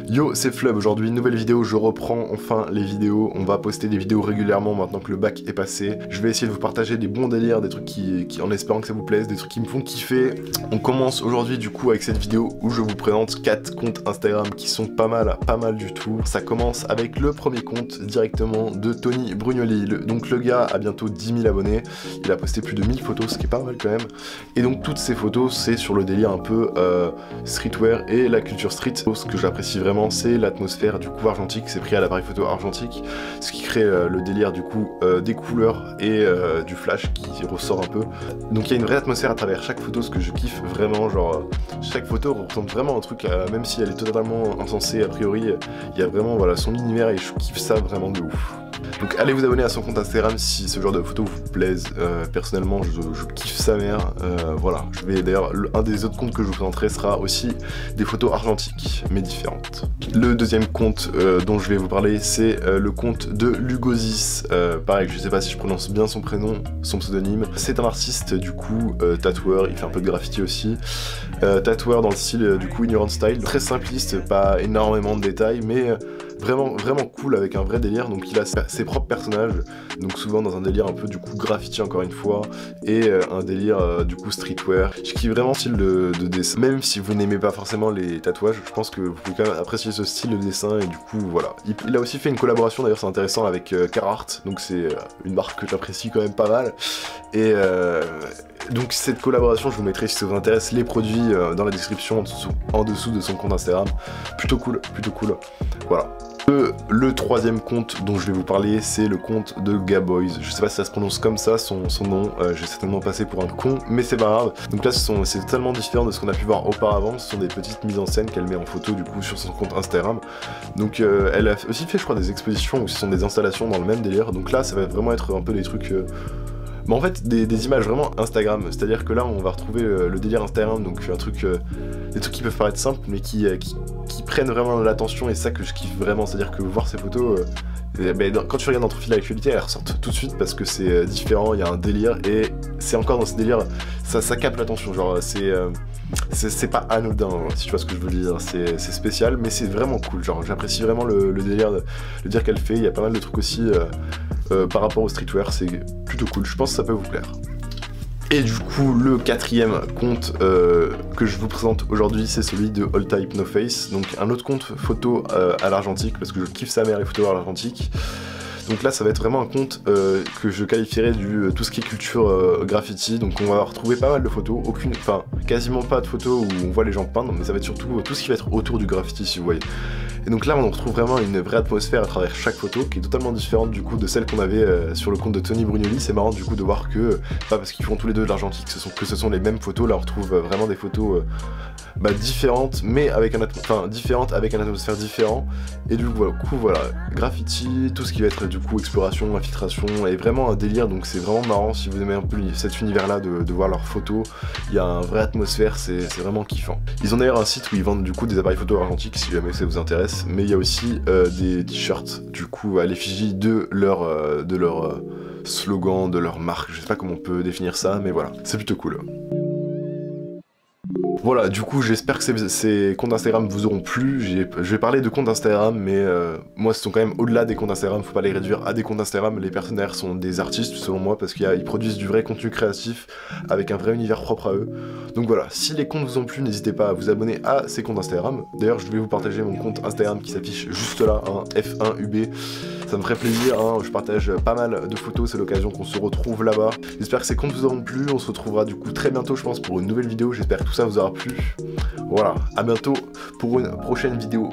Yo, c'est Flub, aujourd'hui nouvelle vidéo, je reprends enfin les vidéos, on va poster des vidéos régulièrement maintenant que le bac est passé. Je vais essayer de vous partager des bons délires, des trucs qui en espérant que ça vous plaise, des trucs qui me font kiffer. On commence aujourd'hui du coup avec cette vidéo où je vous présente 4 comptes Instagram qui sont pas mal du tout. Ça commence avec le premier compte directement de Tony Brugnoli. Donc le gars a bientôt 10 000 abonnés, il a posté plus de 1000 photos, ce qui est pas mal quand même. Et donc toutes ces photos, c'est sur le délire un peu streetwear et la culture street. Ce que j'apprécie vraiment, c'est l'atmosphère du coup argentique, c'est pris à l'appareil photo argentique, ce qui crée le délire du coup des couleurs et du flash qui ressort un peu. Donc il y a une vraie atmosphère à travers chaque photo, ce que je kiffe vraiment, genre chaque photo représente vraiment un truc, même si elle est totalement insensée a priori, il y a vraiment voilà, son univers et je kiffe ça vraiment de ouf. Donc allez vous abonner à son compte Instagram si ce genre de photos vous plaisent. Personnellement je kiffe sa mère. Voilà, je vais d'ailleurs, un des autres comptes que je vous présenterai sera aussi des photos argentiques mais différentes. Le deuxième compte dont je vais vous parler, c'est le compte de Lugozis. Pareil, je sais pas si je prononce bien son prénom, son pseudonyme. C'est un artiste du coup tatoueur, il fait un peu de graffiti aussi. Tatoueur dans le style du coup Ignorant Style, très simpliste, pas énormément de détails mais vraiment cool avec un vrai délire. Donc il a ses propres personnages, donc souvent dans un délire un peu du coup graffiti encore une fois, et un délire du coup streetwear. Je kiffe vraiment le style de dessin, même si vous n'aimez pas forcément les tatouages, je pense que vous pouvez quand même apprécier ce style de dessin. Et du coup voilà, il a aussi fait une collaboration d'ailleurs, c'est intéressant, avec Carhartt, donc c'est une marque que j'apprécie quand même pas mal. Et donc cette collaboration, je vous mettrai si ça vous intéresse les produits dans la description en dessous de son compte Instagram. Plutôt cool, voilà. Le troisième compte dont je vais vous parler, c'est le compte de Gaboys. Je sais pas si ça se prononce comme ça, son nom, j'ai certainement passé pour un con, mais c'est pas grave. Donc là c'est totalement différent de ce qu'on a pu voir auparavant, ce sont des petites mises en scène qu'elle met en photo du coup sur son compte Instagram. Donc elle a aussi fait je crois des expositions où ce sont des installations dans le même délire, donc là ça va vraiment être un peu des trucs... Mais en fait des images vraiment Instagram, c'est-à-dire que là on va retrouver le délire Instagram, donc un truc, des trucs qui peuvent paraître simples mais qui prennent vraiment l'attention, et ça que je kiffe vraiment, c'est-à-dire que voir ces photos, quand tu regardes dans ton fil d'actualité, elles ressortent tout de suite parce que c'est différent, il y a un délire, et c'est encore dans ce délire, ça capte l'attention, genre c'est pas anodin, si tu vois ce que je veux dire, c'est spécial mais c'est vraiment cool, genre j'apprécie vraiment le délire qu'elle fait. Il y a pas mal de trucs aussi par rapport au streetwear, c'est plutôt cool, je pense que ça peut vous plaire. Et du coup le quatrième compte que je vous présente aujourd'hui, c'est celui de All Type No Face, donc un autre compte photo à l'argentique, parce que je kiffe sa mère les photos à l'argentique. Donc là ça va être vraiment un compte que je qualifierais du tout ce qui est culture graffiti. Donc on va retrouver pas mal de photos, quasiment pas de photos où on voit les gens peindre, mais ça va être surtout tout ce qui va être autour du graffiti, si vous voyez. Et donc là on retrouve vraiment une vraie atmosphère à travers chaque photo qui est totalement différente du coup de celle qu'on avait sur le compte de Tony Brugnoli. C'est marrant du coup de voir que, pas parce qu'ils font tous les deux de l'argentique, que ce sont les mêmes photos. Là on retrouve vraiment des photos différentes, mais avec différentes avec un atmosphère différent. Et du coup voilà, graffiti, tout ce qui va être du coup exploration, infiltration, et vraiment un délire. Donc c'est vraiment marrant si vous aimez un peu cet univers là de voir leurs photos. Il y a une vraie atmosphère, c'est vraiment kiffant. Ils ont d'ailleurs un site où ils vendent du coup des appareils photo argentiques si jamais ça vous intéresse, mais il y a aussi des t-shirts du coup à l'effigie de leur slogan, de leur marque. Je sais pas comment on peut définir ça, mais voilà, c'est plutôt cool. Voilà, du coup j'espère que ces comptes Instagram vous auront plu. Je vais parler de comptes Instagram, mais moi ce sont quand même au-delà des comptes Instagram, faut pas les réduire à des comptes Instagram. Les partenaires sont des artistes selon moi, parce qu'ils produisent du vrai contenu créatif avec un vrai univers propre à eux. Donc voilà, si les comptes vous ont plu, n'hésitez pas à vous abonner à ces comptes Instagram. D'ailleurs je vais vous partager mon compte Instagram qui s'affiche juste là, hein, F1UB. Ça me ferait plaisir, hein, je partage pas mal de photos, c'est l'occasion qu'on se retrouve là-bas. J'espère que ces comptes vous auront plu, on se retrouvera du coup très bientôt je pense pour une nouvelle vidéo, j'espère que tout ça vous aura plu. Voilà, à bientôt pour une prochaine vidéo.